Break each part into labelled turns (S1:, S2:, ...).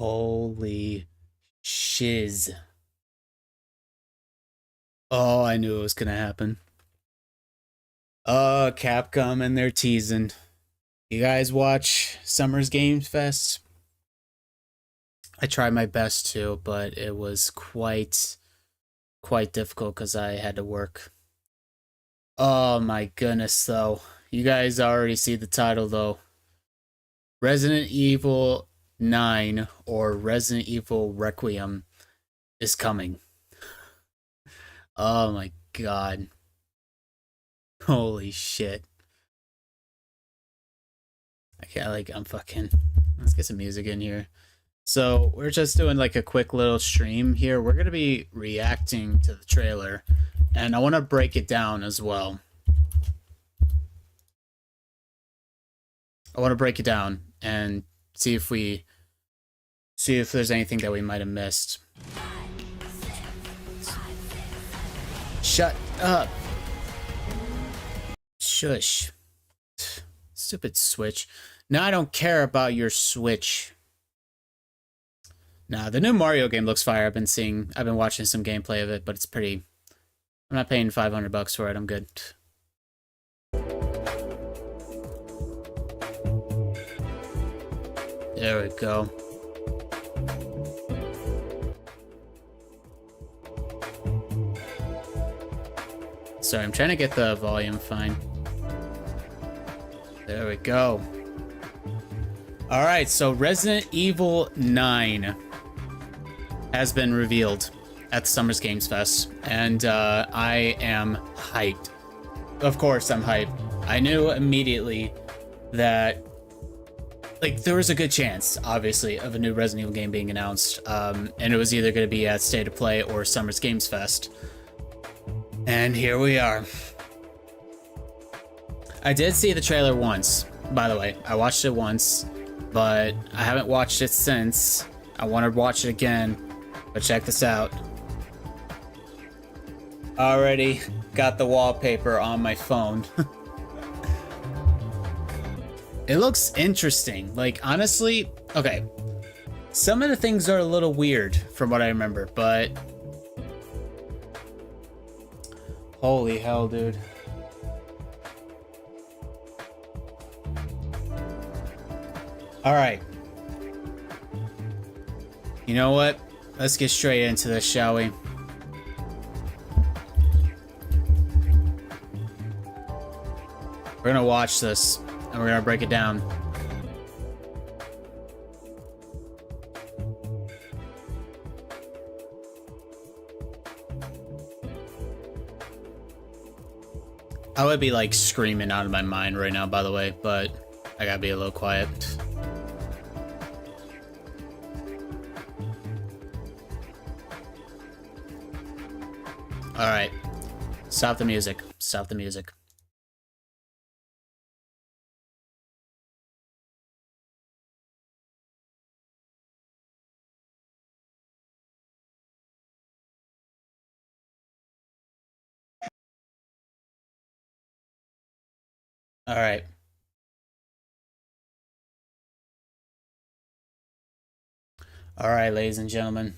S1: Holy shiz. Oh, I knew it was gonna happen. Capcom and they're teasing. You guys watch Summer's Games Fest? I tried my best to, but it was quite difficult because I had to work. Oh my goodness, though. You guys already see the title, though. Resident Evil 9 or Resident Evil Requiem is coming. Oh my god. Holy shit. I can't, I'm fucking. Let's get some music in here. So, we're just doing like a quick little stream here. We're going to be reacting to the trailer, and I want to break it down as well. I want to break it down and see if there's anything that we might have missed. Shut up. Shush. Stupid Switch. Now I don't care about your Switch. Nah, the new Mario game looks fire. I've been watching some gameplay of it, but it's pretty. I'm not paying $500 for it. I'm good. There we go. Sorry, I'm trying to get the volume fine. There we go. Alright, so Resident Evil 9 has been revealed at the Summer's Games Fest, and I am hyped. Of course I'm hyped. I knew immediately that there was a good chance, obviously, of a new Resident Evil game being announced, and it was either going to be at State of Play or Summer's Games Fest. And here we are. I did see the trailer once, by the way. I watched it once, but I haven't watched it since. I want to watch it again, but check this out. Already got the wallpaper on my phone. It looks interesting. Honestly, okay. Some of the things are a little weird from what I remember, but holy hell, dude. All right. You know what? Let's get straight into this, shall we? We're gonna watch this, and we're gonna break it down. I would be screaming out of my mind right now, by the way, but I gotta be a little quiet. All right, stop the music. Stop the music. All right. All right, ladies and gentlemen.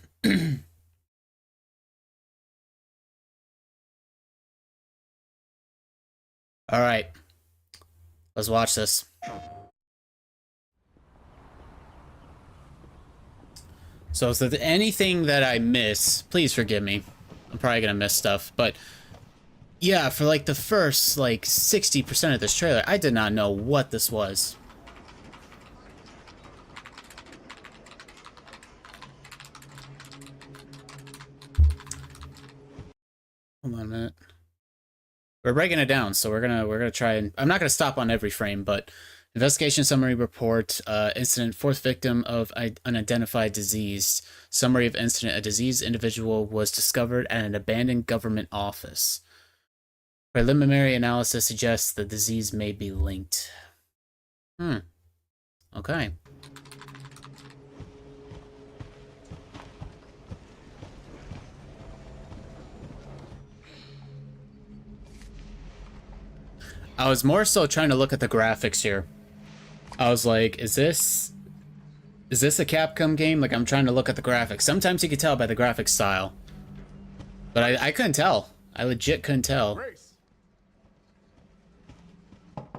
S1: All right. Let's watch this. So if there's anything that I miss, please forgive me. I'm probably gonna miss stuff, but yeah, for the first 60% of this trailer, I did not know what this was. Hold on a minute. We're breaking it down, so we're gonna try and I'm not gonna stop on every frame, but investigation summary report, incident, fourth victim of unidentified disease. Summary of incident, a diseased individual was discovered at an abandoned government office. Preliminary analysis suggests the disease may be linked. Okay. I was more so trying to look at the graphics here. I was like, is this Is this a Capcom game? Like, I'm trying to look at the graphics. Sometimes you can tell by the graphic style. But I couldn't tell. I legit couldn't tell.
S2: Grace.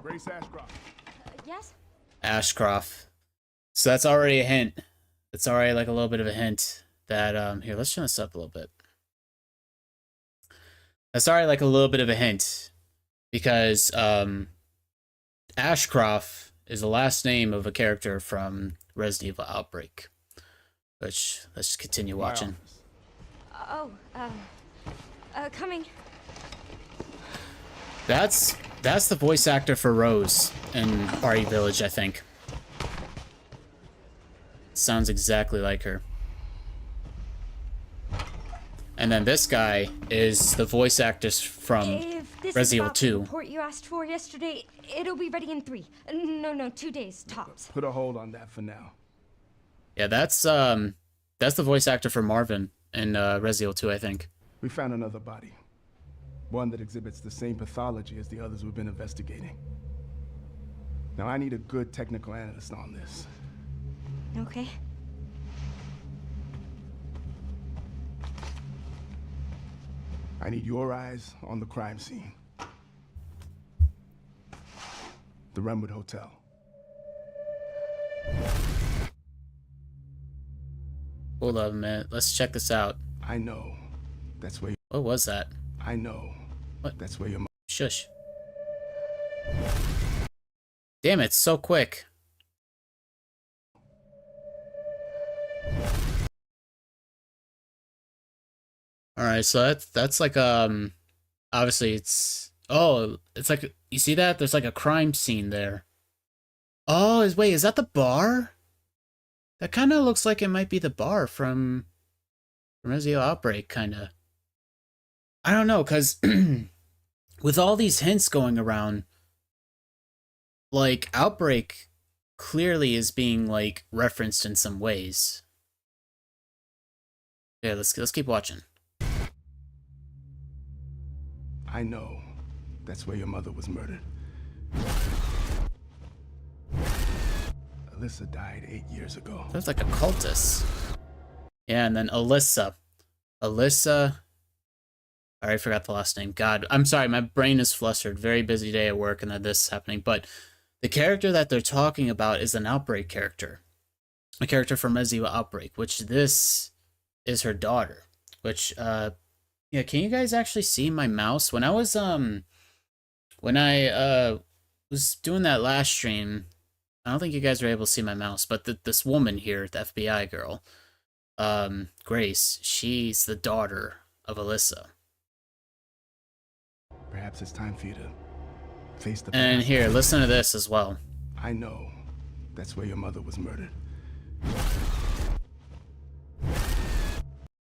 S2: Grace Ashcroft.
S3: Yes?
S1: Ashcroft. So that's already a hint. It's already like a little bit of a hint that, here, let's turn this up a little bit. That's already like a little bit of a hint. Because, Ashcroft is the last name of a character from Resident Evil Outbreak. Which, let's just continue watching.
S3: Oh, coming.
S1: That's the voice actor for Rose in RE Village, I think. Sounds exactly like her. And then this guy is the voice actress from Resident Evil 2.
S3: The report you asked for yesterday, it'll be ready in 3. No, 2 days tops.
S2: Put a hold on that for now.
S1: Yeah, that's the voice actor for Marvin in Resident Evil 2, I think.
S2: We found another body. One that exhibits the same pathology as the others we've been investigating. Now I need a good technical analyst on this.
S3: Okay.
S2: I need your eyes on the crime scene. The Renwood Hotel.
S1: Hold up a minute. Let's check this out.
S2: I know. That's where.
S1: What was that?
S2: I know.
S1: What?
S2: That's where your.
S1: Shush. Damn it, so quick. Alright, so that's like obviously it's like, you see that? There's like a crime scene there. Oh, wait, is that the bar? That kind of looks like it might be the bar from Resident Evil Outbreak, kind of. I don't know, because with all these hints going around, like, Outbreak clearly is being, like, referenced in some ways. Yeah, let's keep watching.
S2: I know. That's where your mother was murdered. Alyssa died 8 years ago.
S1: Sounds like a cultist. Yeah, and then Alyssa. I already forgot the last name. God, I'm sorry, my brain is flustered. Very busy day at work and then this is happening. But the character that they're talking about is an Outbreak character. A character from Resident Evil Outbreak, which this is her daughter. Which, yeah, can you guys actually see my mouse? When I was doing that last stream, I don't think you guys were able to see my mouse, but this woman here, the FBI girl, Grace, she's the daughter of Alyssa.
S2: Perhaps it's time for you to face the
S1: And
S2: past.
S1: here, listen to this as well.
S2: I know. That's where your mother was murdered.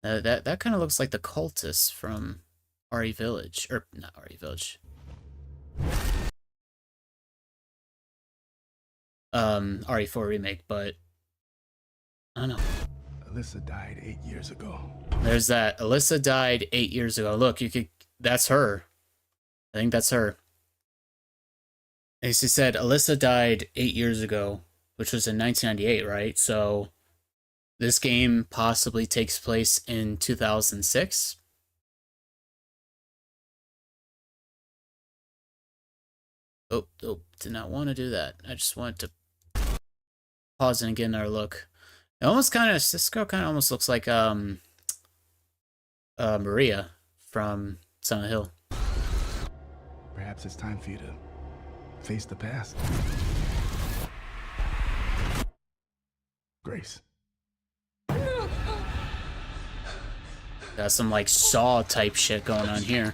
S1: That kind of looks like the cultist from RE Village, or not RE Village. RE4 remake, but I don't know.
S2: Alyssa died 8 years ago.
S1: There's that. Alyssa died 8 years ago. Look, that's her. I think that's her. As he said, Alyssa died 8 years ago, which was in 1998, right? So this game possibly takes place in 2006. Oh, did not want to do that. I just wanted to pause and get another look. It almost this girl kind of almost looks like Maria from Silent Hill.
S2: Perhaps it's time for you to face the past. Grace.
S1: Got some like Saw type shit going on here.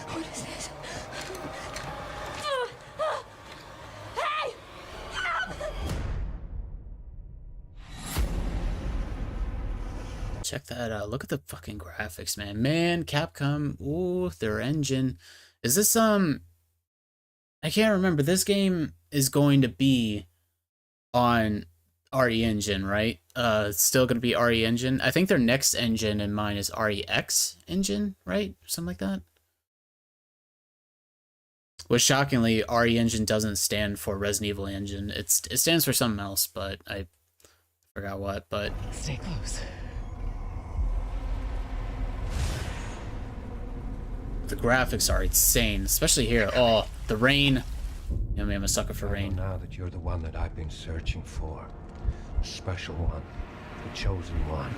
S3: What is this? Hey!
S1: Check that out. Look at the fucking graphics, man. Man, Capcom, ooh, their engine. Is this I can't remember. This game is going to be on RE Engine, right? It's still going to be RE Engine. I think their next engine in mine is REX Engine, right? Something like that. Which shockingly, RE Engine doesn't stand for Resident Evil Engine. It stands for something else, but I forgot what. But
S4: Stay close.
S1: the graphics are insane, especially here. Oh, the rain. I mean, I'm a sucker for rain.
S5: Now that you're the one that I've been searching for, the special one, the chosen one,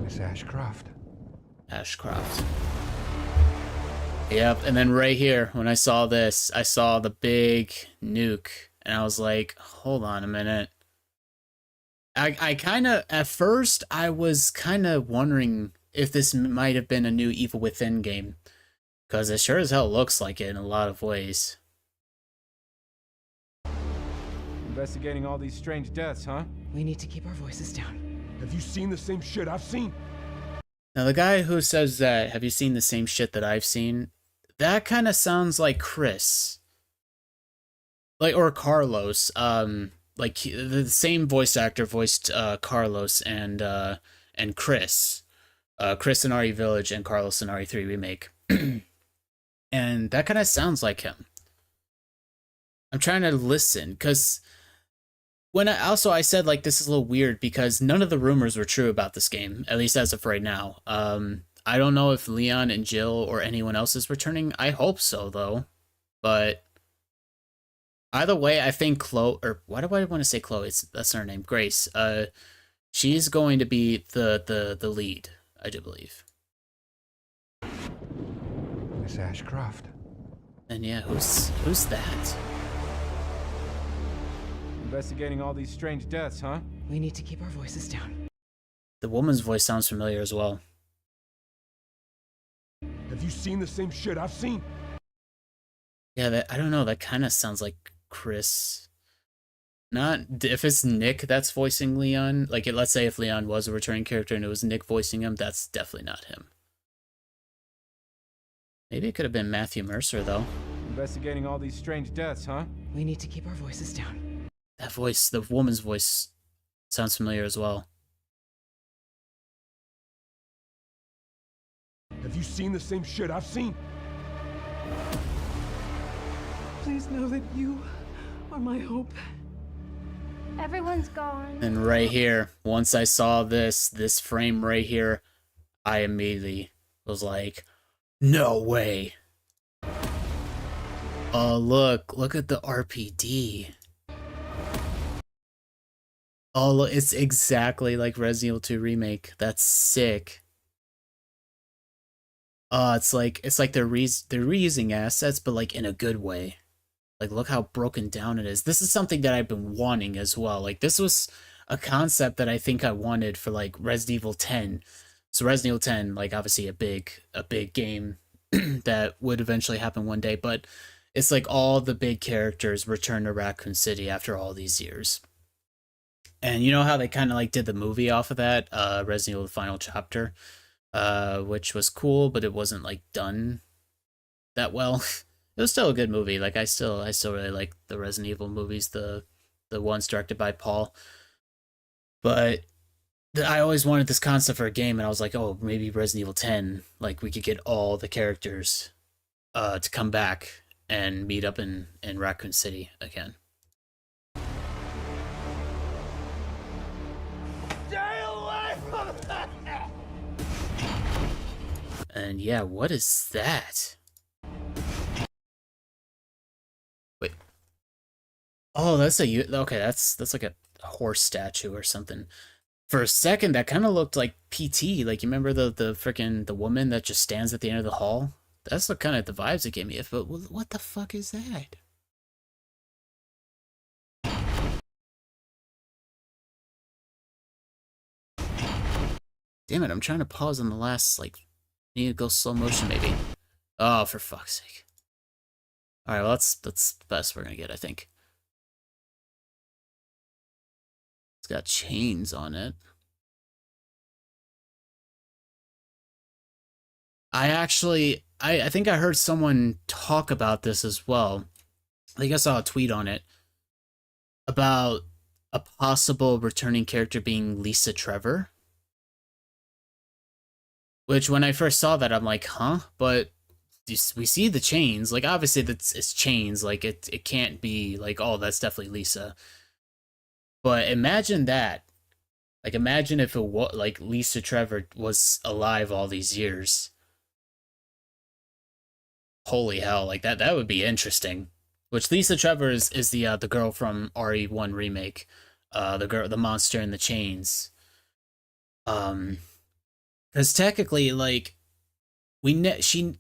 S5: Miss Ashcroft.
S1: Ashcroft. Yep, and then right here, when I saw this, I saw the big nuke, and I was like, hold on a minute. I kind of, at first, I was kind of wondering if this might have been a new Evil Within game, because it sure as hell looks like it in a lot of ways.
S6: Investigating all these strange deaths, huh?
S4: We need to keep our voices down.
S2: Have you seen the same shit I've seen?
S1: Now, the guy who says that, have you seen the same shit that I've seen? That kind of sounds like Chris. Like, or Carlos. Like, the same voice actor voiced Carlos and Chris. Chris in RE Village and Carlos in RE3 Remake. And that kind of sounds like him. I'm trying to listen, because when I said, like, this is a little weird because none of the rumors were true about this game, at least as of right now. I don't know if Leon and Jill or anyone else is returning. I hope so, though. But either way, I think Chloe, or why do I want to say Chloe? That's her name, Grace. She's going to be the lead, I do believe.
S5: Miss Ashcroft.
S1: And yeah, who's that?
S6: Investigating all these strange deaths, huh?
S4: We need to keep our voices down.
S1: The woman's voice sounds familiar as well.
S2: Have you seen the same shit I've seen?
S1: Yeah, I don't know, that kind of sounds like Chris. Not, if it's Nick that's voicing Leon, like, let's say if Leon was a returning character and it was Nick voicing him, that's definitely not him. Maybe it could have been Matthew Mercer, though.
S6: Investigating all these strange deaths, huh?
S4: We need to keep our voices down.
S1: That voice, the woman's voice, sounds familiar as well.
S2: Have you seen the same shit I've seen?
S4: Please know that you are my hope.
S3: Everyone's gone.
S1: And right here, once I saw this frame right here, I immediately was like, no way. Oh, look at the RPD. Oh, look, it's exactly like Resident Evil 2 Remake. That's sick. It's like they're reusing assets, but like in a good way. Like, look how broken down it is. This is something that I've been wanting as well. Like, this was a concept that I think I wanted for like Resident Evil 10. So Resident Evil 10, like, obviously a big game that would eventually happen one day, but it's like all the big characters return to Raccoon City after all these years. And you know how they kind of like did the movie off of that, Resident Evil: The Final Chapter, which was cool, but it wasn't like done that well. It was still a good movie. Like, I still really like the Resident Evil movies, the ones directed by Paul. But I always wanted this concept for a game, and I was like, oh, maybe Resident Evil 10, like, we could get all the characters to come back and meet up in Raccoon City again. And yeah, what is that? Wait. Oh, okay, that's like a horse statue or something. For a second, that kind of looked like PT. Like, you remember the woman that just stands at the end of the hall? That's the kind of the vibes it gave me. But what the fuck is that? Damn it, I'm trying to pause on the last, like, need to go slow motion maybe. Oh, for fuck's sake. Alright, well, that's the best we're gonna get, I think. It's got chains on it. I think I heard someone talk about this as well. I think I saw a tweet on it about a possible returning character being Lisa Trevor. Which, when I first saw that, I'm like, huh? But we see the chains. Like, obviously it's chains. Like, it can't be like, oh, that's definitely Lisa. But imagine that. Like, imagine if it was like Lisa Trevor was alive all these years. Holy hell! Like that would be interesting. Which Lisa Trevor is the girl from RE1 remake, the monster in the chains. Because technically, like, she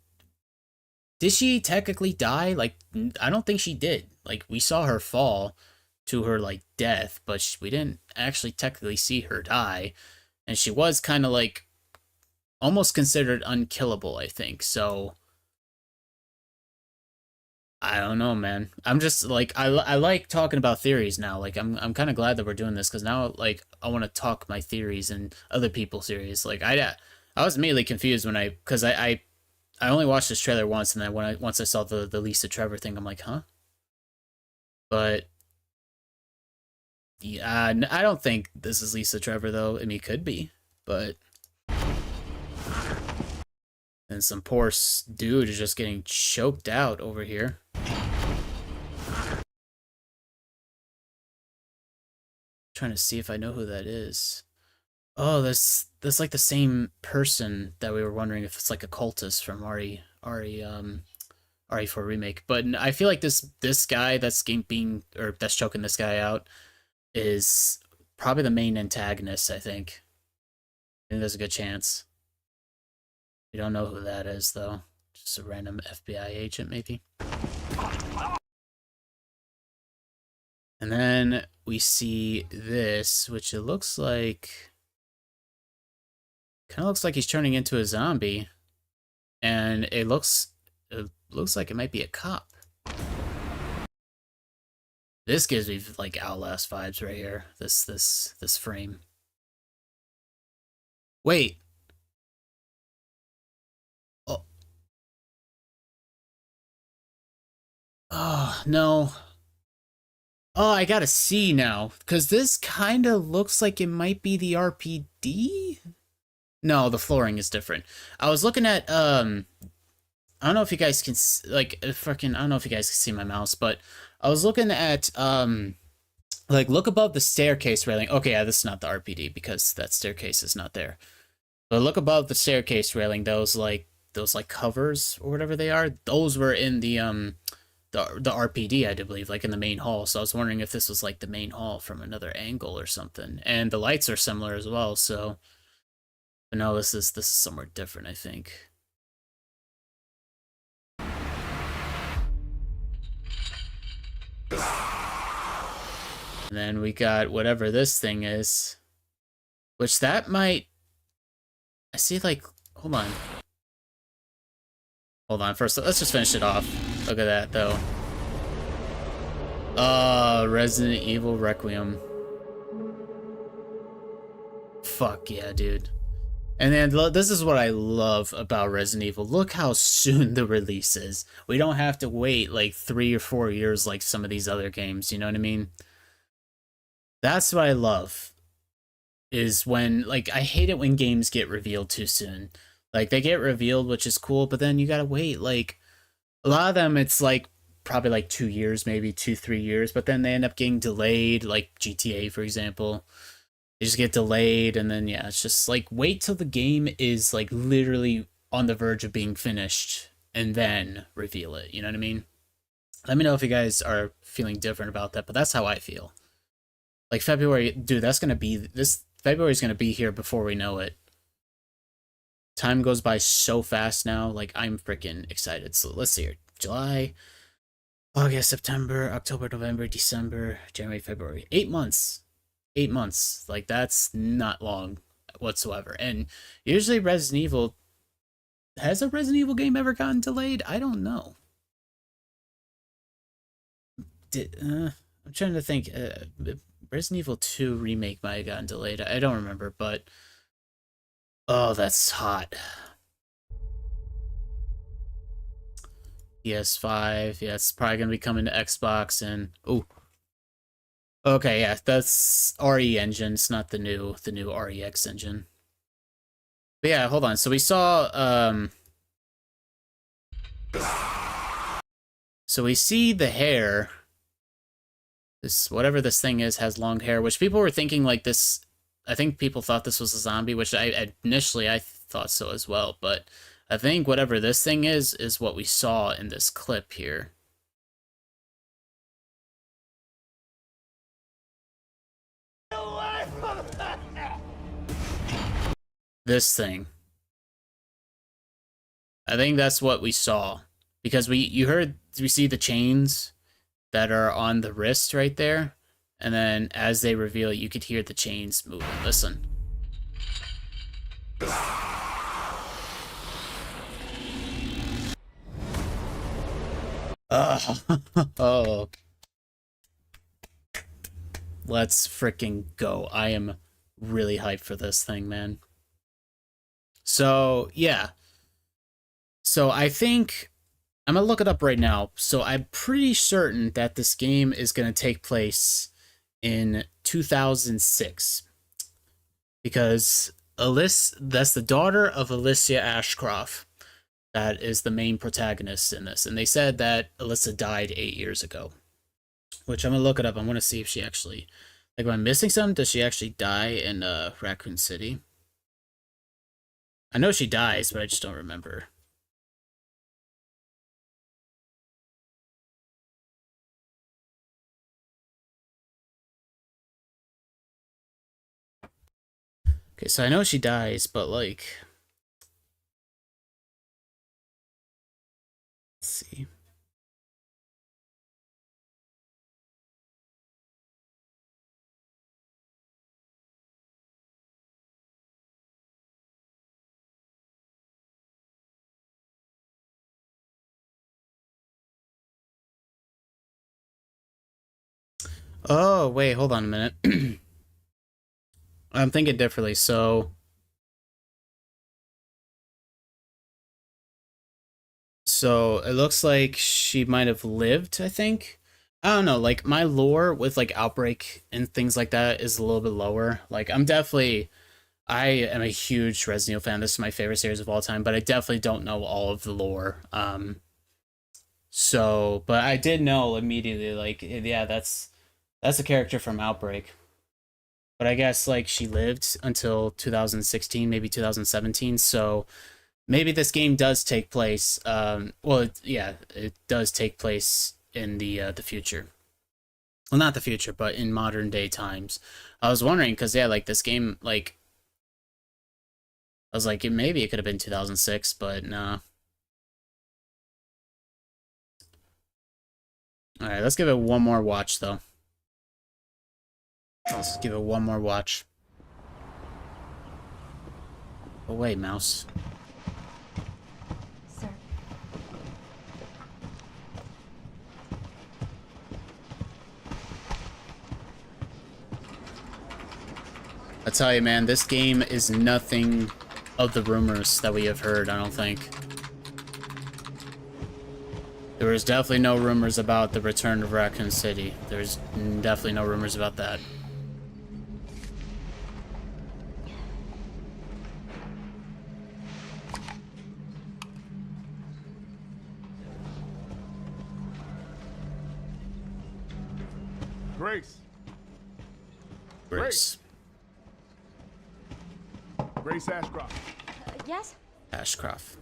S1: did she technically die? Like, I don't think she did. Like, we saw her fall to her like death, but we didn't actually technically see her die, and she was kind of like almost considered unkillable, I think. So I don't know, man. I'm just like I like talking about theories now. Like I'm kind of glad that we're doing this because now like I want to talk my theories and other people's theories. Like I was immediately confused when I only watched this trailer once, and then once I saw the Lisa Trevor thing, I'm like, huh? But yeah, I don't think this is Lisa Trevor though. I mean, it could be, but and some poor dude is just getting choked out over here. Trying to see if I know who that is. Oh, that's like the same person that we were wondering if it's like a cultist from RE4 remake. But I feel like this guy that's choking this guy out is probably the main antagonist, I think. I think there's a good chance. We don't know who that is though. Just a random FBI agent maybe. And then we see this, which it looks like kind of looks like he's turning into a zombie, and it looks like it might be a cop. This gives me like Outlast vibes right here. This frame. Wait. Oh. Oh, no. Oh, I gotta see now, because this kind of looks like it might be the RPD? No, the flooring is different. I was looking at, I don't know if you guys can, like, I don't know if you guys can see my mouse, but I was looking at, like, look above the staircase railing. Okay, yeah, this is not the RPD, because that staircase is not there. But look above the staircase railing, those covers, or whatever they are, those were in the RPD, I do believe, like in the main hall. So I was wondering if this was like the main hall from another angle or something. And the lights are similar as well, so but no, this is somewhere different, I think. And then we got whatever this thing is, which that might, I see, like, hold on, first let's just finish it off. Look at that though. Resident Evil Requiem. Fuck yeah, dude. And then this is what I love about Resident Evil. Look how soon the release is. We don't have to wait like 3 or 4 years like some of these other games, you know what I mean? That's what I love. Is when, like, I hate it when games get revealed too soon. Like, they get revealed, which is cool, but then you gotta wait, like, a lot of them, it's like probably like 2 years, maybe 2-3 years, but then they end up getting delayed, like GTA, for example. They just get delayed, and then, yeah, it's just like, wait till the game is like literally on the verge of being finished, and then reveal it, you know what I mean? Let me know if you guys are feeling different about that, but that's how I feel. Like, February, dude, this February's gonna be here before we know it. Time goes by so fast now. Like, I'm freaking excited. So let's see here. July, August, September, October, November, December, January, February. 8 months. 8 months. Like, that's not long whatsoever. And usually Resident Evil... Has a Resident Evil game ever gotten delayed? I don't know. I'm trying to think. Resident Evil 2 remake might have gotten delayed. I don't remember, but... Oh, that's hot. PS5, yeah, it's probably gonna be coming to Xbox and oh. Okay, yeah, that's RE engine, it's not the new REX engine. But yeah, hold on. So we saw So we see the hair. This, whatever this thing is, has long hair, which people were thinking like this. I think people thought this was a zombie, which initially I thought so as well. But I think whatever this thing is what we saw in this clip here. This thing. I think that's what we saw, because we see the chains that are on the wrist right there, and then as they reveal it, you could hear the chains moving. Listen. Oh. Let's freaking go. I am really hyped for this thing, man. So, yeah. So I think I'm gonna look it up right now. So I'm pretty certain that this game is gonna take place in 2006, because that's the daughter of Alicia Ashcroft that is the main protagonist in this, and they said that Alyssa died 8 years ago, which I'm gonna look it up. I want to see if she actually, like, am I missing something? Does she actually die in Raccoon City? I know she dies, but I just don't remember. Okay, so I know she dies, but like, let's see. Oh, wait, hold on a minute. I'm thinking differently. So it looks like she might have lived, I think. I don't know, like my lore with like Outbreak and things like that is a little bit lower. Like I am a huge Resident Evil fan. This is my favorite series of all time, but I definitely don't know all of the lore. So, but I did know immediately, like, yeah, that's a character from Outbreak. But I guess like she lived until 2016, maybe 2017. So maybe this game does take place. Well, yeah, it does take place in the future. Well, not the future, but in modern day times. I was wondering because yeah, like this game, like I was like, maybe it could have been 2006, but no. All right, let's give it one more watch though. Let's give it one more watch. Oh wait, mouse.
S3: Sir.
S1: I tell you, man, this game is nothing of the rumors that we have heard, I don't think. There was definitely no rumors about the return of Raccoon City. There's definitely no rumors about that.
S2: Grace.
S1: Grace.
S2: Grace Ashcroft.
S3: Yes?
S1: Ashcroft.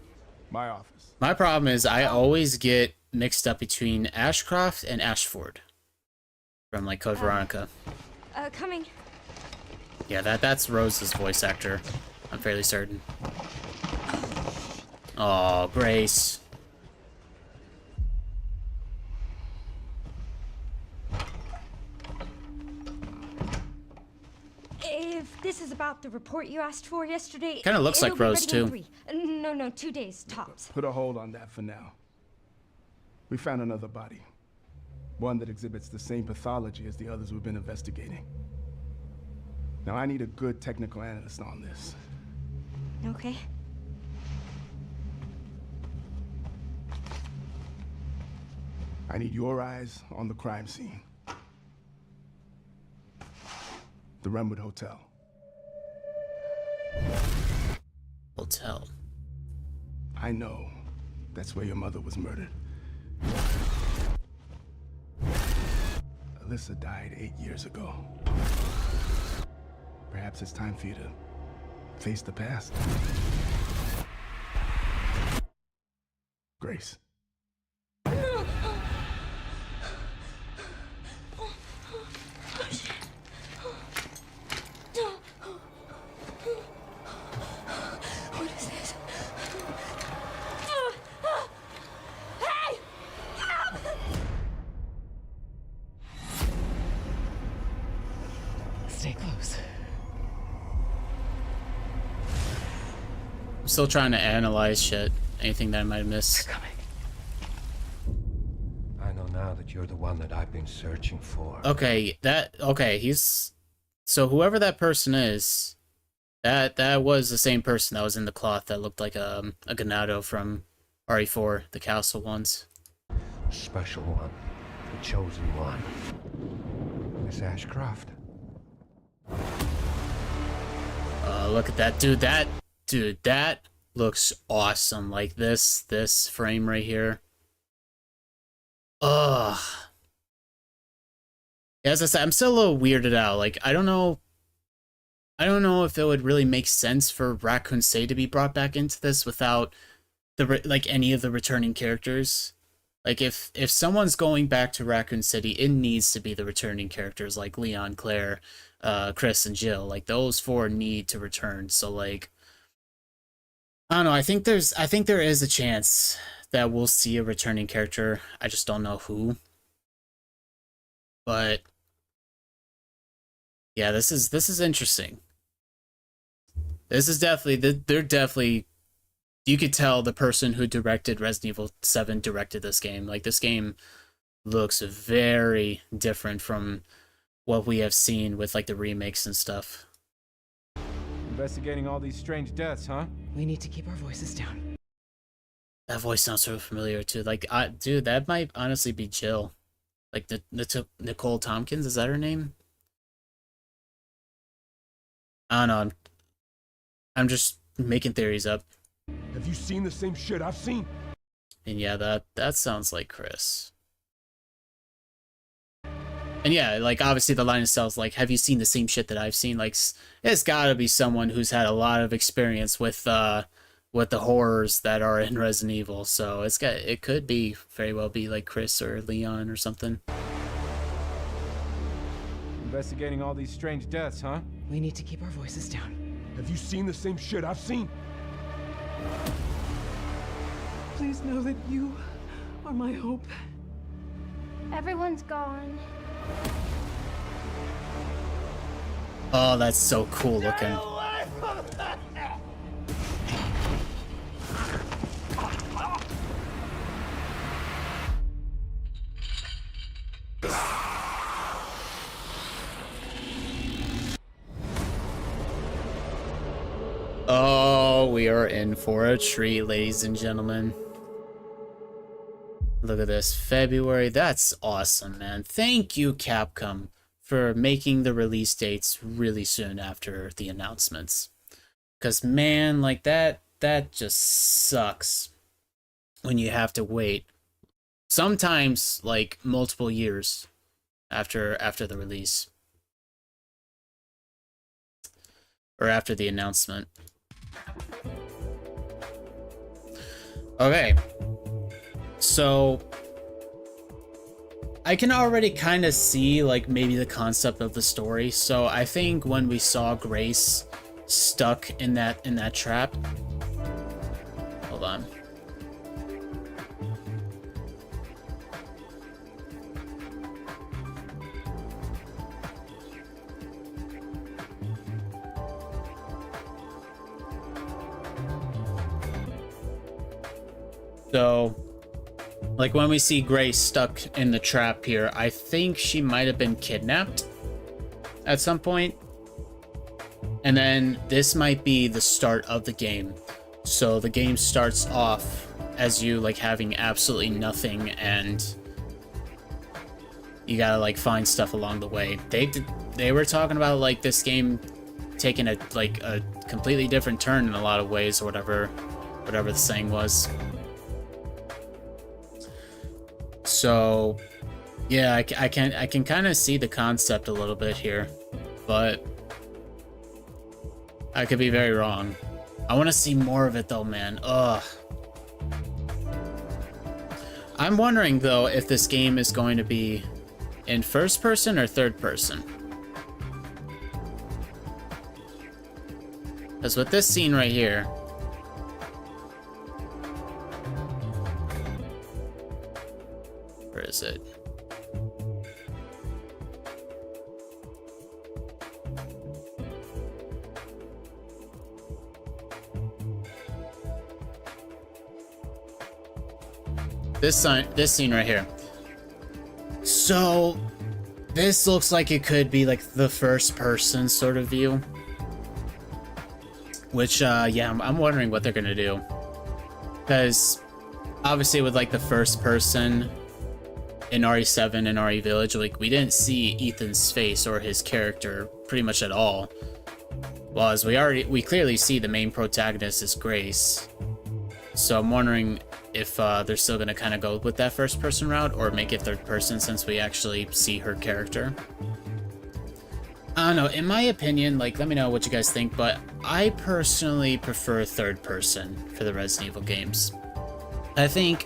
S2: My office.
S1: My problem is I always get mixed up between Ashcroft and Ashford from like Code Veronica.
S3: Coming.
S1: Yeah, that's Rose's voice actor. I'm fairly certain. Oh, Grace.
S3: If this is about the report you asked for yesterday,
S1: Kinda looks like
S3: it'll be
S1: Rose,
S3: ready in
S1: too.
S3: 3. No, 2 days tops.
S2: Put a hold on that for now. We found another body. One that exhibits the same pathology as the others we've been investigating. Now, I need a good technical analyst on this.
S3: Okay.
S2: I need your eyes on the crime scene. The Renwood Hotel.
S1: Hotel.
S2: I know That's where your mother was murdered. Alyssa died 8 years ago. Perhaps it's time for you to face the past. Grace.
S3: What is this? Hey! Help!
S4: Stay close.
S1: I'm still trying to analyze shit. Anything that I might have missed.
S4: Coming.
S5: I know now that you're the one that I've been searching for.
S1: Okay, he's so whoever that person is, that was the same person that was in the cloth that looked like a Ganado from RE4, the castle ones.
S5: Special one. The chosen one. Miss Ashcroft.
S1: Look at that dude. That looks awesome. Like this frame right here. Ugh. As I said, I'm still a little weirded out. Like, I don't know if it would really make sense for Raccoon City to be brought back into this without any of the returning characters. Like, if someone's going back to Raccoon City, it needs to be the returning characters like Leon, Claire, Chris, and Jill. Like, those four need to return. So, like, I don't know. I think there is a chance that we'll see a returning character. I just don't know who. But yeah, this is interesting. This is definitely you could tell the person who directed Resident Evil 7 directed this game. Like, this game looks very different from what we have seen with like the remakes and stuff.
S6: Investigating all these strange deaths, huh?
S4: We need to keep our voices down.
S1: That voice sounds so familiar too. Like, dude, that might honestly be Jill. Like, Nicole Tompkins, is that her name? I don't know. I'm just making theories up.
S2: Have you seen the same shit I've seen?
S1: And yeah, that sounds like Chris. And yeah, like, obviously the line itself is like, have you seen the same shit that I've seen? Like, it's gotta be someone who's had a lot of experience with the horrors that are in Resident Evil. So it could be very well be like Chris or Leon or something.
S6: Investigating all these strange deaths, huh?
S4: We need to keep our voices down.
S2: Have you seen the same shit I've seen?
S4: Please know that you are my hope.
S3: Everyone's gone.
S1: Oh, that's so cool looking. Oh, we are in for a treat, ladies and gentlemen. Look at this, February. That's awesome, man. Thank you, Capcom, for making the release dates really soon after the announcements. Because, man, like, that just sucks when you have to wait. Sometimes, like, multiple years after the release. Or after the announcement. Okay. So, I can already kind of see, like, maybe the concept of the story. So, I think when we saw Grace stuck in that trap. Hold on. So, like, when we see Grace stuck in the trap here, I think she might have been kidnapped at some point. And then this might be the start of the game. So the game starts off as you, like, having absolutely nothing, and you gotta, like, find stuff along the way. They were talking about, like, this game taking a completely different turn in a lot of ways, or whatever the saying was. So, yeah, I can kind of see the concept a little bit here, but I could be very wrong. I want to see more of it though, man. Ugh. I'm wondering though if this game is going to be in first person or third person. Because with this scene right here, where is it? This scene right here. So this looks like it could be like the first person sort of view. Which, yeah, I'm wondering what they're gonna do. Because obviously with like the first person in RE7 and RE Village, like we didn't see Ethan's face or his character pretty much at all. Well, as we clearly see the main protagonist is Grace. So I'm wondering if they're still gonna kind of go with that first person route or make it third person since we actually see her character. I don't know, in my opinion, like, let me know what you guys think, but I personally prefer third person for the Resident Evil games. I think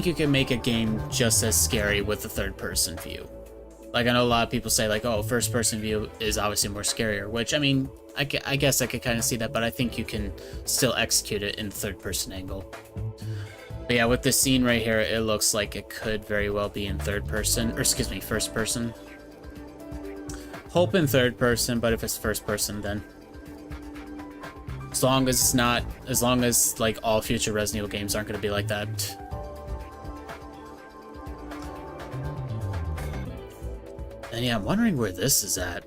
S1: you can make a game just as scary with the third person view. Like, I know a lot of people say, like, oh, first person view is obviously more scarier, which, I mean, I guess I could kind of see that, but I think you can still execute it in the third person angle. But yeah, with this scene right here, it looks like it could very well be in third person, or excuse me, first person. Hope in third person, but if it's first person, then as long as it's not, as long as like all future Resident Evil games aren't going to be like that. And yeah, I'm wondering where this is at.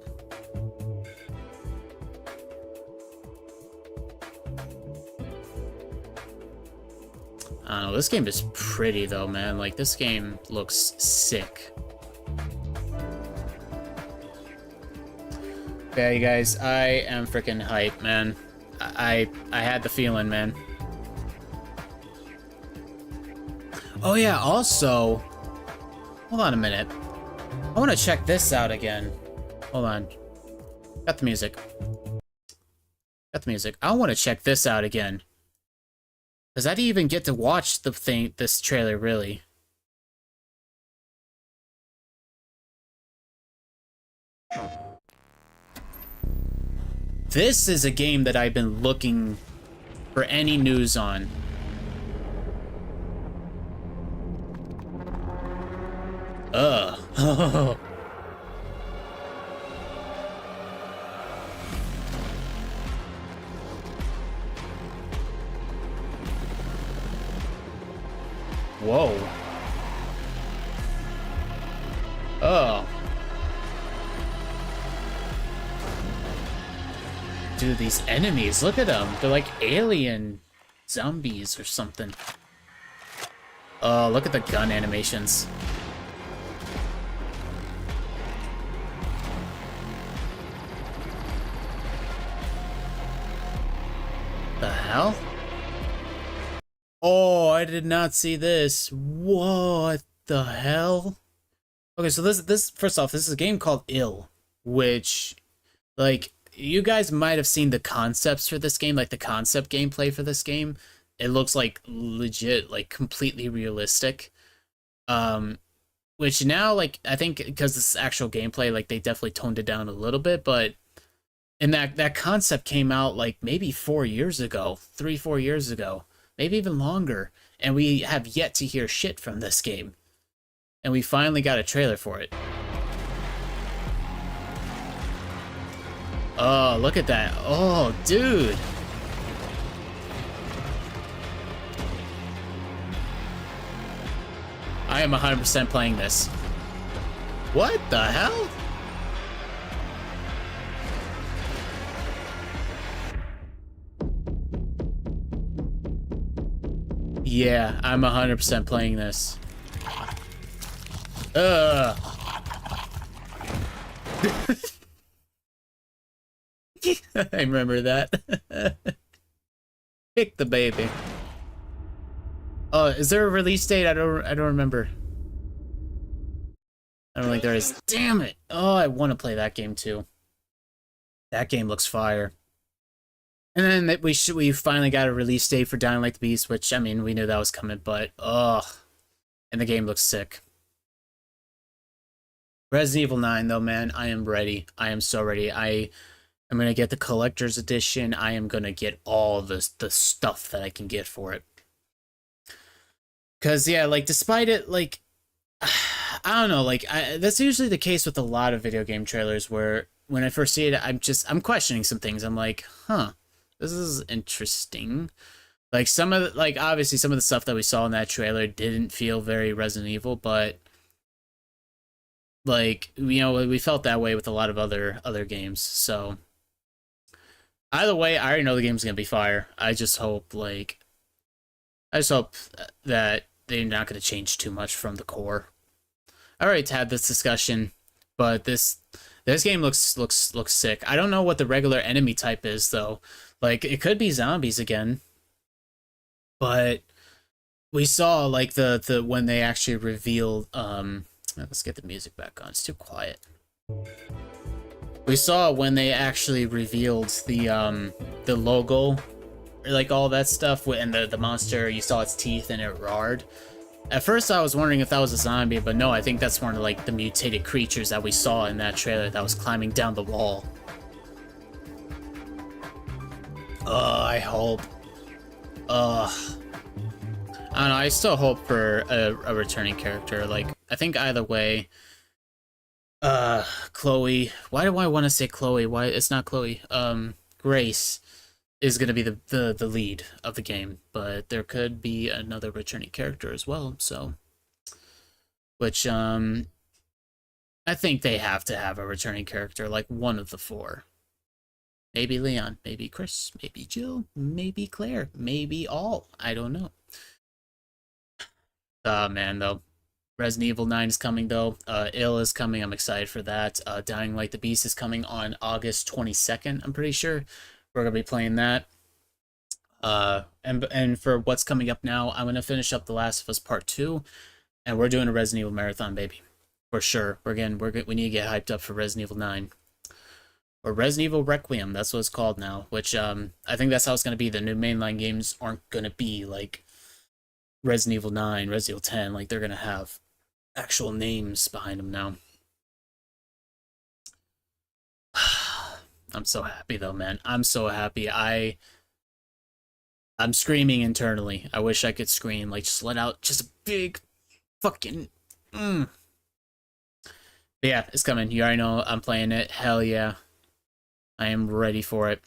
S1: I don't know, this game is pretty though, man. Like, this game looks sick. Yeah, you guys, I am freaking hyped, man. I had the feeling, man. Oh yeah, also, hold on a minute. I want to check this out again. Hold on. Got the music. Got the music. I want to check this out again. Because I didn't even get to watch this trailer, really. This is a game that I've been looking for any news on. Ugh. Whoa. Oh. Dude, these enemies, look at them. They're like alien zombies or something. Oh, look at the gun animations. The hell? Oh, I did not see this. What the hell? Okay, so this first off, this is a game called Ill, which, like, you guys might have seen the concepts for this game, like the concept gameplay for this game. It looks like legit, like completely realistic. Which now, like, I think because this actual gameplay, like, they definitely toned it down a little bit, but and that concept came out like maybe 4 years ago, 3-4 years ago, maybe even longer, and we have yet to hear shit from this game. And we finally got a trailer for it. Oh, look at that. Oh, dude. I am 100% playing this. What the hell? Yeah, I'm 100% playing this. Ugh. I remember that. Kick the baby. Oh, is there a release date? I don't remember. I don't think there is. Damn it! Oh, I want to play that game too. That game looks fire. And then we finally got a release date for Dying Like the Beast, which, I mean, we knew that was coming, but and the game looks sick. Resident Evil 9 though, man, I am ready. I am so ready. I'm gonna get the collector's edition. I am gonna get all the stuff that I can get for it. Cause yeah, like despite it, like I don't know, like that's usually the case with a lot of video game trailers where when I first see it, I'm questioning some things. I'm like, huh, this is interesting. Like obviously some of the stuff that we saw in that trailer didn't feel very Resident Evil, but like, you know, we felt that way with a lot of other games. So either way, I already know the game's gonna be fire. I just hope that they're not gonna change too much from the core. I already had this discussion, but this game looks sick. I don't know what the regular enemy type is though. Like, it could be zombies again, but we saw like the when they actually revealed let's get the music back on. It's too quiet. We saw when they actually revealed the logo, like all that stuff, and the monster. You saw its teeth and it roared. At first, I was wondering if that was a zombie, but no, I think that's one of like the mutated creatures that we saw in that trailer that was climbing down the wall. I hope. I don't know, I still hope for a returning character. Like, I think either way, Chloe, why do I want to say Chloe? Why, it's not Chloe. Grace is going to be the lead of the game, but there could be another returning character as well, so, which, I think they have to have a returning character, like one of the four. Maybe Leon, maybe Chris, maybe Jill, maybe Claire, maybe all. I don't know. Man, though. Resident Evil 9 is coming, though. Ill is coming. I'm excited for that. Dying Like the Beast is coming on August 22nd, I'm pretty sure. We're going to be playing that. And for what's coming up now, I'm going to finish up The Last of Us Part 2. And we're doing a Resident Evil marathon, baby. For sure. We need to get hyped up for Resident Evil 9. Or Resident Evil Requiem, that's what it's called now. Which, I think that's how it's going to be. The new mainline games aren't going to be, like, Resident Evil 9, Resident Evil 10, like, they're gonna have actual names behind them now. I'm so happy, though, man. I'm so happy. I'm screaming internally. I wish I could scream, like, just let out just a big fucking... But yeah, it's coming. You already know I'm playing it. Hell yeah. I am ready for it.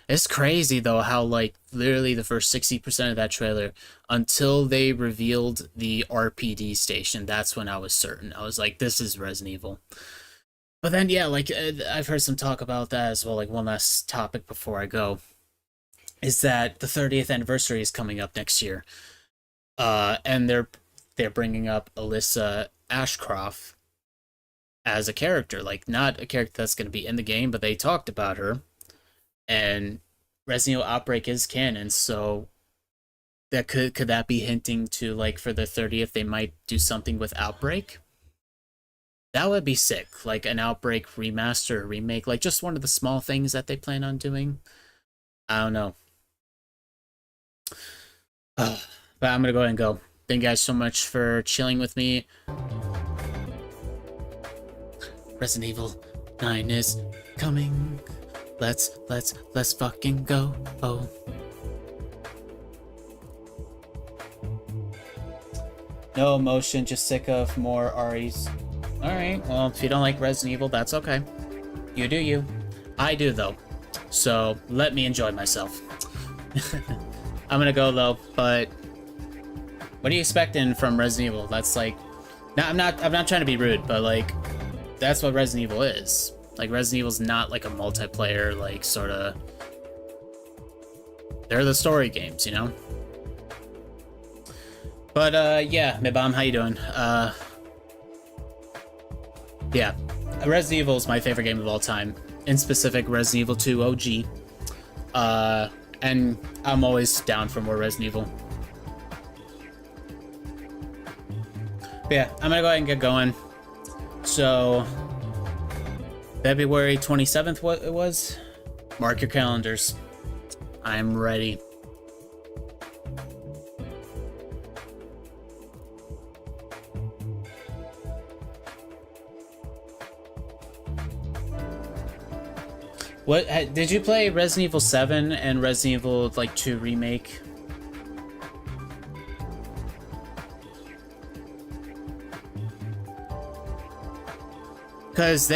S1: It's crazy, though, how, like, literally the first 60% of that trailer, until they revealed the RPD station, that's when I was certain. I was like, this is Resident Evil. But then, yeah, like, I've heard some talk about that as well. Like, one last topic before I go is that the 30th anniversary is coming up next year. And they're bringing up Alyssa Ashcroft as a character. Like, not a character that's going to be in the game, but they talked about her. And Resident Evil Outbreak is canon, so that could that be hinting to, like, for the 30th they might do something with Outbreak? That would be sick, like an Outbreak remaster or remake, like just one of the small things that they plan on doing. I don't know. But I'm gonna go ahead and go. Thank you guys so much for chilling with me. Resident Evil 9 is coming. Let's fucking go. Oh. No emotion, just sick of more REs. Alright, well, if you don't like Resident Evil, that's okay. You do you. I do, though. So, let me enjoy myself. I'm gonna go, though, but... what are you expecting from Resident Evil? That's like... I'm not trying to be rude, but, like, that's what Resident Evil is. Like, Resident Evil's not like a multiplayer, like, sort of... they're the story games, you know? But, yeah, Mibam, how you doing? Yeah, Resident Evil is my favorite game of all time. In specific, Resident Evil 2 OG. And I'm always down for more Resident Evil. But yeah, I'm gonna go ahead and get going. So, February 27th, what it was? Mark your calendars. I'm ready. What did you play Resident Evil 7 and Resident Evil like 2 remake? Because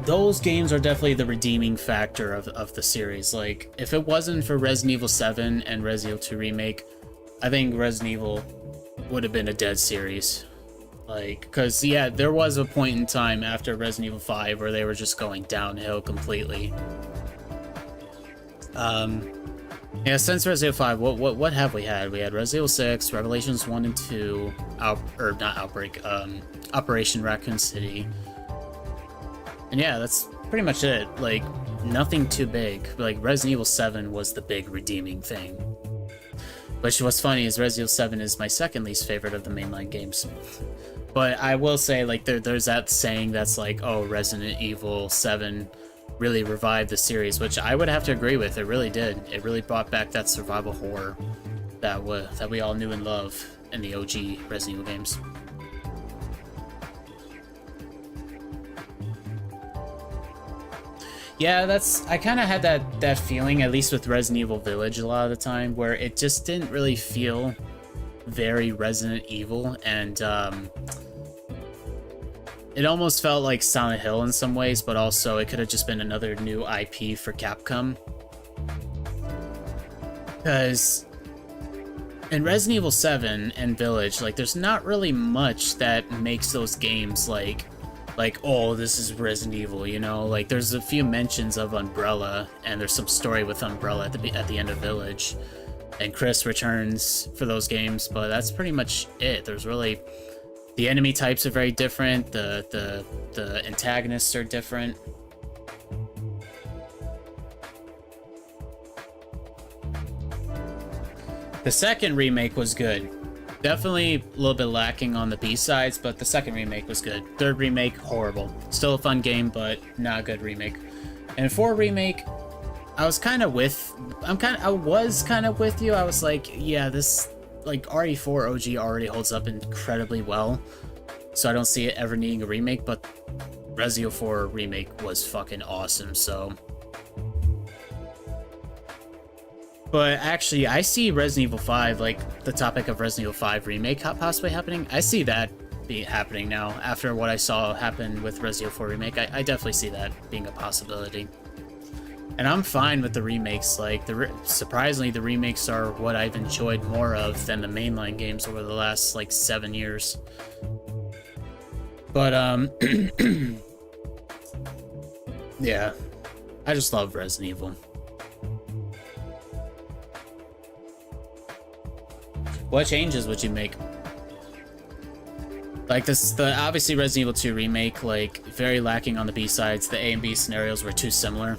S1: those games are definitely the redeeming factor of the series. Like, if it wasn't for Resident Evil 7 and Resident Evil 2 remake, I think Resident Evil would have been a dead series. Like, because yeah, there was a point in time after Resident Evil 5 where they were just going downhill completely. Yeah, since Resident Evil 5, what have we had? We had Resident Evil 6, Revelations 1 and 2, Operation Raccoon City. And yeah, that's pretty much it. Like, nothing too big. Like, Resident Evil 7 was the big redeeming thing. Which, what's funny is Resident Evil 7 is my second least favorite of the mainline games. But I will say, like, there's that saying that's like, oh, Resident Evil 7 really revived the series, which I would have to agree with. It really did. It really brought back that survival horror that we all knew and love in the OG Resident Evil games. Yeah, I kind of had that feeling, at least with Resident Evil Village a lot of the time, where it just didn't really feel very Resident Evil, and it almost felt like Silent Hill in some ways, but also it could have just been another new IP for Capcom. Because in Resident Evil 7 and Village, like, there's not really much that makes those games like, oh, this is Resident Evil, you know? Like, there's a few mentions of Umbrella, and there's some story with Umbrella at the end of Village, and Chris returns for those games, but that's pretty much it. There's really... The enemy types are very different, the antagonists are different. The second remake was good. Definitely a little bit lacking on the B-sides, but the second remake was good. Third remake, horrible. Still a fun game, but not a good remake. And 4 remake, I was kind of with you. I was like, yeah, this, like, RE4 OG already holds up incredibly well, so I don't see it ever needing a remake, but Resident Evil 4 remake was fucking awesome, so... But actually, I see Resident Evil 5, like, the topic of Resident Evil 5 remake possibly happening. I see that happening now, after what I saw happen with Resident Evil 4 remake. I definitely see that being a possibility. And I'm fine with the remakes. Like, surprisingly, the remakes are what I've enjoyed more of than the mainline games over the last, like, 7 years. But, yeah. I just love Resident Evil. What changes would you make? Like, obviously Resident Evil 2 remake, like, very lacking on the B-sides. The A and B scenarios were too similar.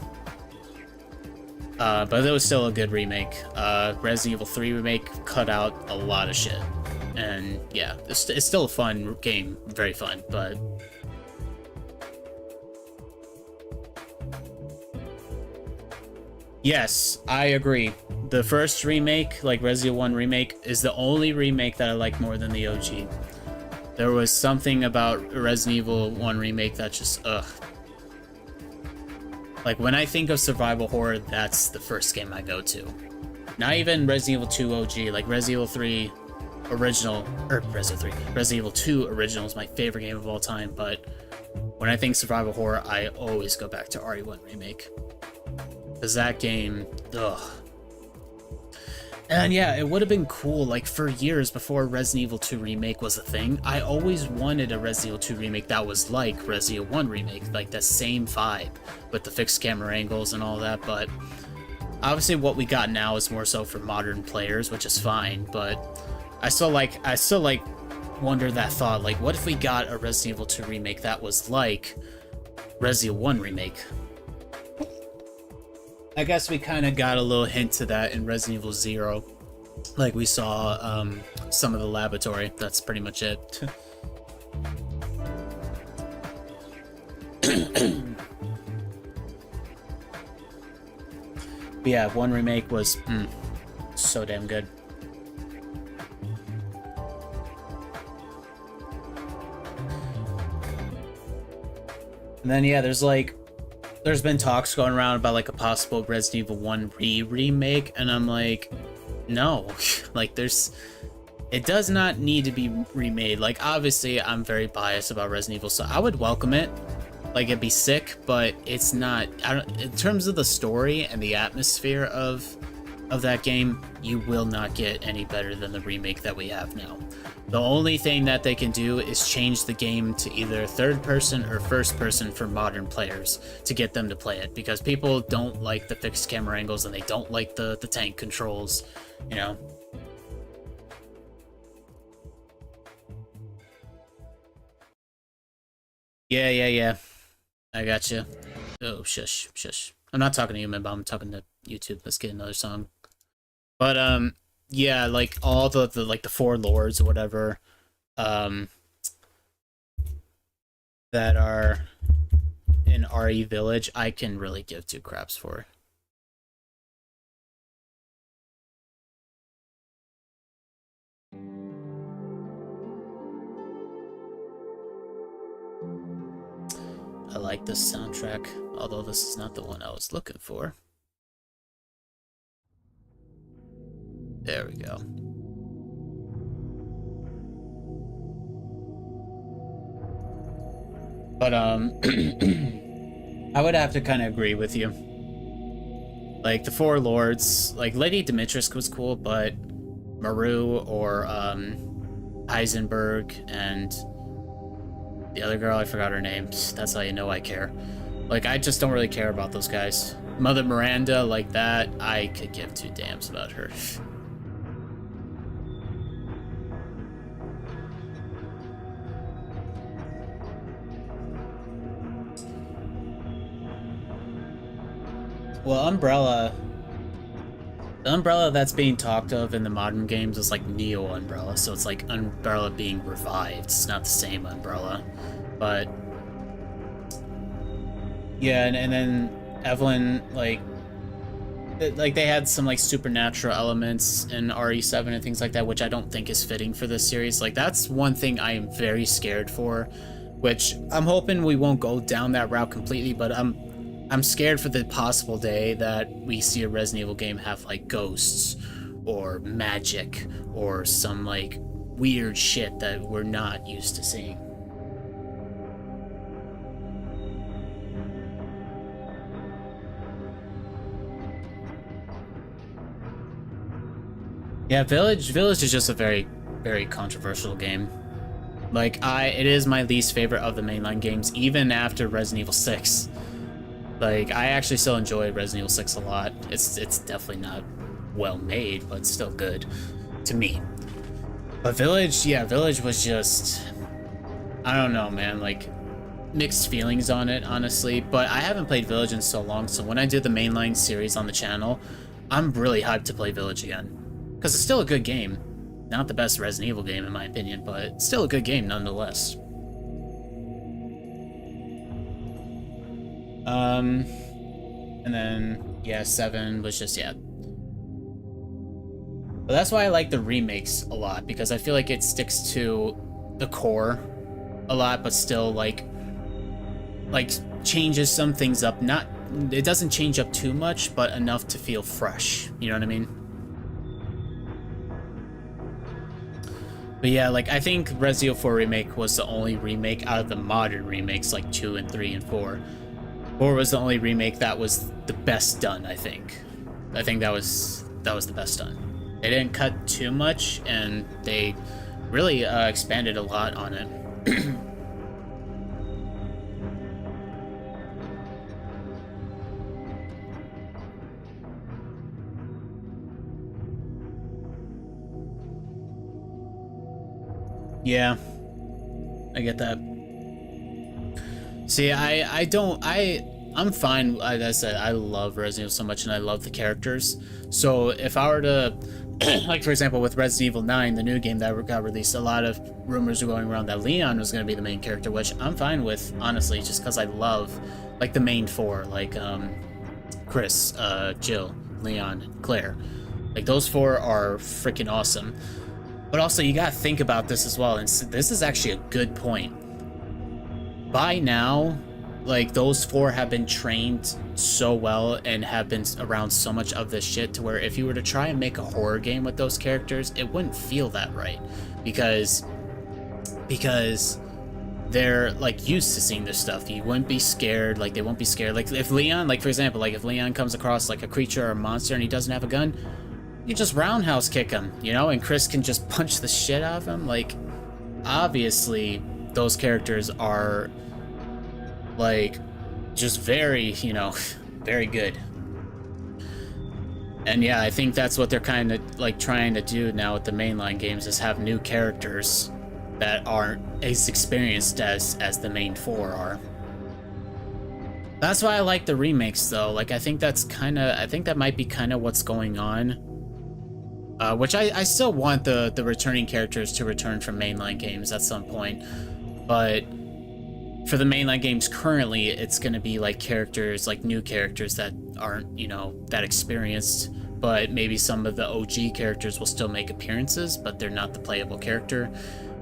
S1: But it was still a good remake. Resident Evil 3 remake cut out a lot of shit. And yeah, it's still a fun game, very fun, but... Yes, I agree. The first remake, like Resident Evil 1 remake, is the only remake that I like more than the OG. There was something about Resident Evil 1 remake that just, ugh. Like, when I think of survival horror, that's the first game I go to. Not even Resident Evil 2 OG, like Resident Evil 3 original, Resident Evil 2 original is my favorite game of all time, but when I think survival horror, I always go back to RE1 remake. Because that game, ugh. And yeah, it would have been cool, like, for years before Resident Evil 2 remake was a thing, I always wanted a Resident Evil 2 remake that was like Resident Evil 1 remake, like the same vibe, with the fixed camera angles and all that, but obviously what we got now is more so for modern players, which is fine, but I still wonder that thought, like, what if we got a Resident Evil 2 remake that was like Resident Evil 1 remake? I guess we kind of got a little hint to that in Resident Evil 0. Like, we saw some of the laboratory. That's pretty much it. But yeah, 1 remake was so damn good. And then yeah, there's been talks going around about like a possible Resident Evil 1 remake, and I'm like, no. Like it does not need to be remade. Like obviously I'm very biased about Resident Evil, so I would welcome it. Like it'd be sick, but it's not, in terms of the story and the atmosphere of that game, you will not get any better than the remake that we have now. The only thing that they can do is change the game to either third person or first person for modern players to get them to play it, because people don't like the fixed camera angles and they don't like the tank controls, you know. Yeah. I got you. Oh, shush. I'm not talking to you, man, but I'm talking to YouTube. Let's get another song. But, yeah, like, all the like, the 4 lords or whatever, that are in RE Village, I can really give 2 craps for. I like this soundtrack, although this is not the one I was looking for. There we go. But, I would have to kind of agree with you. Like, the 4 lords, like, Lady Dimitrescu was cool, but Maru or, Heisenberg and the other girl, I forgot her name. That's how you know I care. Like, I just don't really care about those guys. Mother Miranda, like that, I could give 2 damns about her. Well, Umbrella... The Umbrella that's being talked of in the modern games is like Neo Umbrella, so it's like Umbrella being revived. It's not the same Umbrella, but yeah, and then Evelyn, like they had some like supernatural elements in RE7 and things like that, which I don't think is fitting for this series. Like that's one thing I am very scared for, which I'm hoping we won't go down that route completely, but I'm scared for the possible day that we see a Resident Evil game have like ghosts or magic or some like weird shit that we're not used to seeing. Yeah, Village is just a very, very controversial game. Like it is my least favorite of the mainline games, even after Resident Evil 6. Like, I actually still enjoy Resident Evil 6 a lot. It's definitely not well made, but still good to me. But Village, yeah, Village was just, I don't know, man, like, mixed feelings on it, honestly. But I haven't played Village in so long, so when I do the mainline series on the channel, I'm really hyped to play Village again. Because it's still a good game. Not the best Resident Evil game, in my opinion, but it's still a good game nonetheless. And then, yeah, 7 was just, yeah. But that's why I like the remakes a lot, because I feel like it sticks to the core a lot, but still, like changes some things up. It doesn't change up too much, but enough to feel fresh. You know what I mean? But yeah, like, I think Resident Evil 4 Remake was the only remake out of the modern remakes, like 2 and 3 and 4. 4 was the only remake that was the best done, I think. I think that was the best done. They didn't cut too much, and they really expanded a lot on it. Yeah, I get that. See, I'm fine. As I said, I love Resident Evil so much, and I love the characters. So if I were to like for example with Resident Evil 9, the new game that got released, a lot of rumors were going around that Leon was going to be the main character, which I'm fine with, honestly, just because I love like the main four, like Chris, Jill, Leon, Claire. Like those four are freaking awesome. But also you gotta think about this as well, and this is actually a good point. By now, like those four have been trained so well and have been around so much of this shit to where if you were to try and make a horror game with those characters, it wouldn't feel that right, because they're like used to seeing this stuff. You wouldn't be scared, like they won't be scared. Like if Leon, like for example, like if Leon comes across like a creature or a monster and he doesn't have a gun, you just roundhouse kick him, you know, and Chris can just punch the shit out of him. Like obviously those characters are like just very, you know, very good. And yeah, I think that's what they're kind of like trying to do now with the mainline games, is have new characters that aren't as experienced as the main four are. That's why I like the remakes though. Like I think that might be kind of what's going on. Which I still want the returning characters to return from mainline games at some point, but for the mainline games currently, it's going to be like characters, like new characters that aren't, you know, that experienced, but maybe some of the OG characters will still make appearances, but they're not the playable character.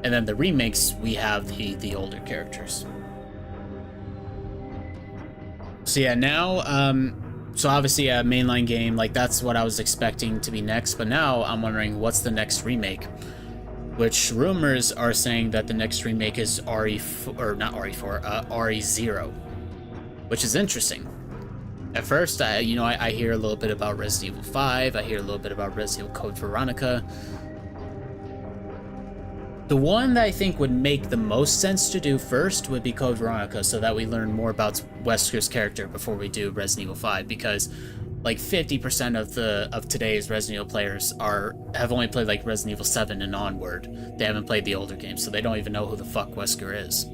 S1: And then the remakes, we have the older characters. So yeah, now, so obviously a mainline game, like that's what I was expecting to be next, but now I'm wondering what's the next remake? Which rumors are saying that the next remake is RE0, which is interesting. At first, I hear a little bit about Resident Evil 5, I hear a little bit about Resident Evil Code Veronica. The one that I think would make the most sense to do first would be Code Veronica, so that we learn more about Wesker's character before we do Resident Evil 5, because like 50% of today's Resident Evil players have only played like Resident Evil 7 and onward. They haven't played the older games, so they don't even know who the fuck Wesker is.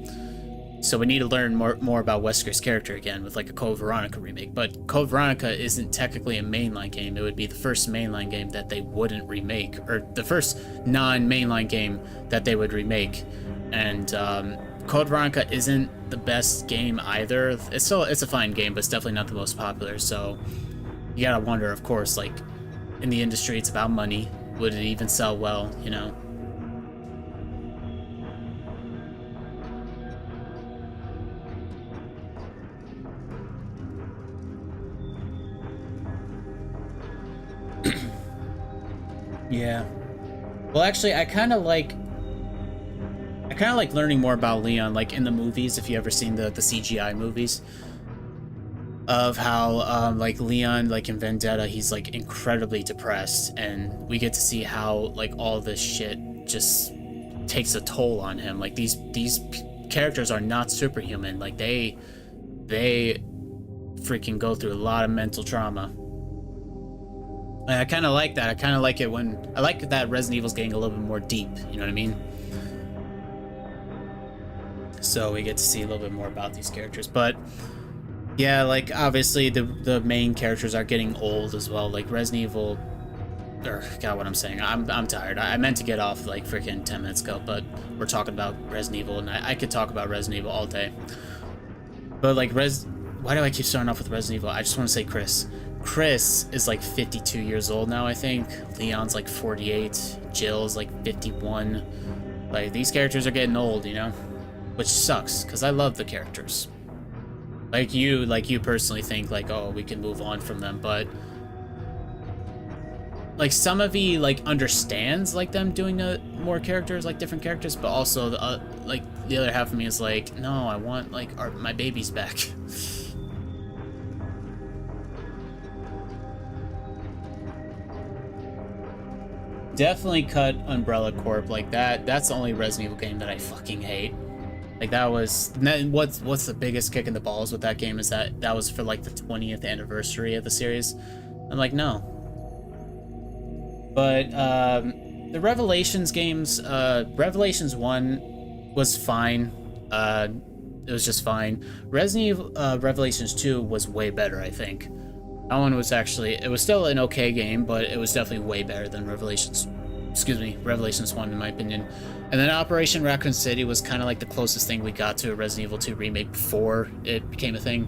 S1: So we need to learn more about Wesker's character again with like a Code Veronica remake. But Code Veronica isn't technically a mainline game. It would be the first mainline game that they wouldn't remake, or the first non-mainline game that they would remake. And Code Veronica isn't the best game either. It's a fine game, but it's definitely not the most popular. So you gotta wonder, of course, like in the industry, it's about money. Would it even sell well, you know? Yeah. Well, actually, I kind of like learning more about Leon, like in the movies. If you ever seen the CGI movies, of how like Leon, like in Vendetta, he's like incredibly depressed, and we get to see how like all this shit just takes a toll on him. Like these characters are not superhuman. Like they freaking go through a lot of mental trauma. And I kind of like that. I kind of like it when I like that Resident Evil's getting a little bit more deep. You know what I mean? So we get to see a little bit more about these characters, but yeah, like obviously the main characters are getting old as well. Like Resident Evil, or God, what I'm saying, I'm tired. I meant to get off like freaking 10 minutes ago, but we're talking about Resident Evil, and I could talk about Resident Evil all day. But like why do I keep starting off with Resident Evil? I just want to say Chris. Chris is like 52 years old now, I think. Leon's like 48. Jill's like 51. Like these characters are getting old, you know, which sucks because I love the characters. Like you personally think like, oh, we can move on from them, but like some of you like understands like them doing more characters, like different characters, but also like the other half of me is like, no, I want like my babies back. Definitely cut Umbrella Corp. Like that's the only Resident Evil game that I fucking hate. Like that was what's the biggest kick in the balls with that game is that was for like the 20th anniversary of the series. I'm like, no. But the Revelations games, Revelations 1 was fine. It was just fine. Resident Evil Revelations 2 was way better, I think. That one was actually, it was still an okay game, but it was definitely way better than Revelations 1 in my opinion. And then Operation Raccoon City was kind of like the closest thing we got to a Resident Evil 2 remake before it became a thing.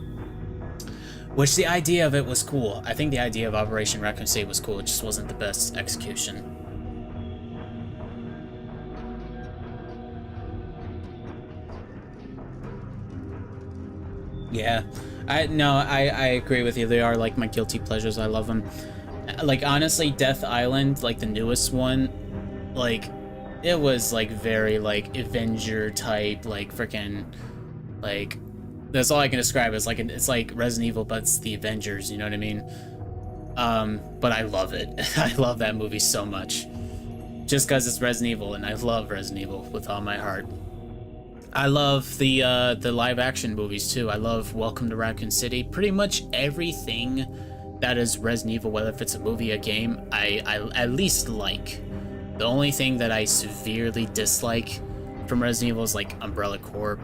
S1: Which the idea of it was cool. I think the idea of Operation Raccoon City was cool, it just wasn't the best execution. Yeah, I agree with you. They are like my guilty pleasures. I love them. Like honestly, Death Island, like the newest one, like it was like very like Avenger type, like freaking, like that's all I can describe. It's like it's like Resident Evil, but it's the Avengers. You know what I mean? But I love it. I love that movie so much, just because it's Resident Evil, and I love Resident Evil with all my heart. I love the live action movies too. I love Welcome to Raccoon City. Pretty much everything that is Resident Evil, whether if it's a movie, a game, I at least like. The only thing that I severely dislike from Resident Evil is like Umbrella Corp,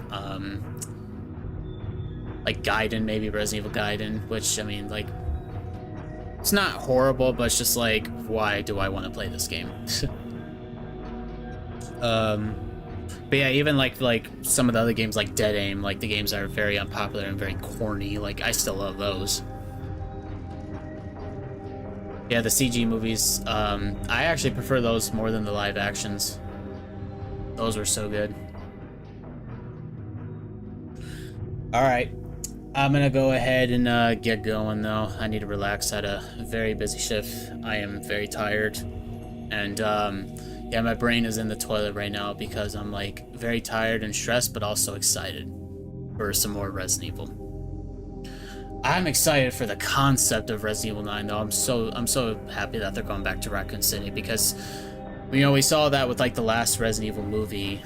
S1: like Gaiden, maybe Resident Evil Gaiden, which I mean, like, it's not horrible, but it's just like, why do I want to play this game? But yeah, even like some of the other games like Dead Aim, like the games that are very unpopular and very corny, like I still love those. Yeah, the CG movies, I actually prefer those more than the live actions. Those were so good. Alright, I'm gonna go ahead and get going though. I need to relax. I had a very busy shift. I am very tired. And yeah, my brain is in the toilet right now because I'm like very tired and stressed, but also excited for some more Resident Evil. I'm excited for the concept of Resident Evil 9 though. I'm so happy that they're going back to Raccoon City because, you know, we saw that with like the last Resident Evil movie,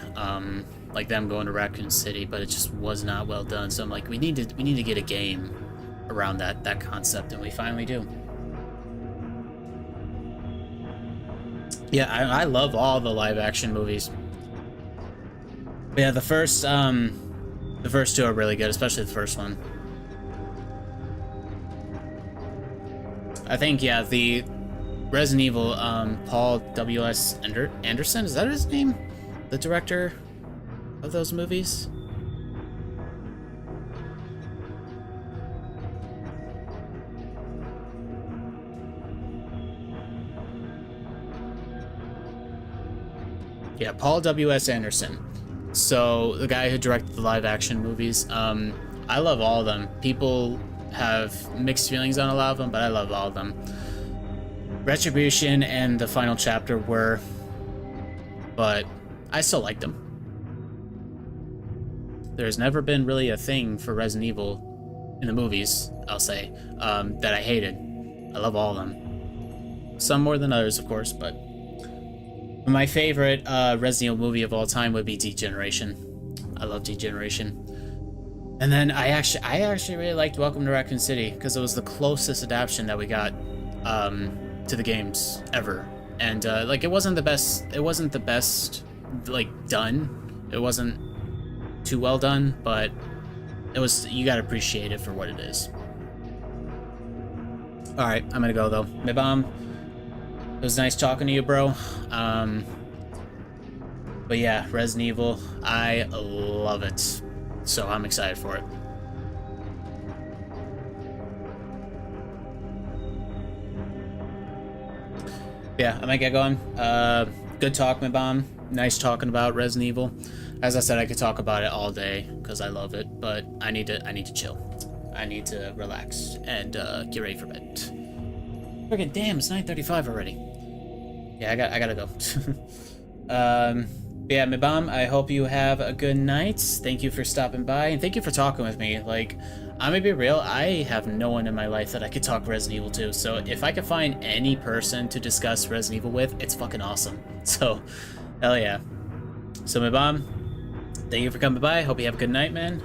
S1: like them going to Raccoon City, but it just was not well done. So I'm like, we need to get a game around that concept, and we finally do. Yeah, I love all the live action movies. But yeah, the first two are really good, especially the first one. I think, yeah, the Resident Evil, Paul W.S. Anderson, is that his name? The director of those movies? Yeah, Paul W.S. Anderson. So, the guy who directed the live-action movies. I love all of them. People have mixed feelings on a lot of them, but I love all of them. Retribution and the final chapter were, but I still like them. There's never been really a thing for Resident Evil in the movies, I'll say, that I hated. I love all of them. Some more than others, of course, but my favorite Resident Evil movie of all time would be Degeneration. I love Degeneration. And then I actually really liked Welcome to Raccoon City because it was the closest adaptation that we got to the games ever. And like it wasn't the best like done. It wasn't too well done, but it was, you gotta appreciate it for what it is. Alright, I'm gonna go though. Mibam, it was nice talking to you, bro. But yeah, Resident Evil, I love it. So I'm excited for it. Yeah, I might get going. Good talk, Mibam. Nice talking about Resident Evil. As I said, I could talk about it all day because I love it, but I need to chill. I need to relax and get ready for bed. Friggin' damn, it's 9:35 already. Yeah, I gotta go. Yeah, Mibam, I hope you have a good night. Thank you for stopping by, and thank you for talking with me. Like, I'm gonna be real, I have no one in my life that I could talk Resident Evil to, so if I could find any person to discuss Resident Evil with, it's fucking awesome. So, hell yeah. So, Mibam, thank you for coming by. Hope you have a good night, man.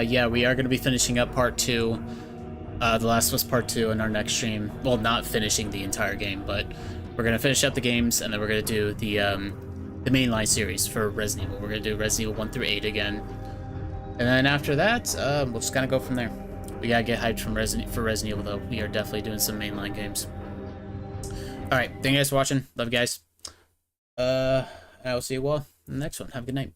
S1: Yeah, we are gonna be finishing up part 2, The Last of Us Part 2 in our next stream. Well, not finishing the entire game, but we're gonna finish up the games, and then we're gonna do the mainline series for Resident Evil. We're gonna do Resident Evil 1 through 8 again, and then after that, we'll just kind of go from there. We gotta get hyped for Resident Evil, though. We are definitely doing some mainline games. Alright, thank you guys for watching. Love you guys. I will see you all in the next one. Have a good night.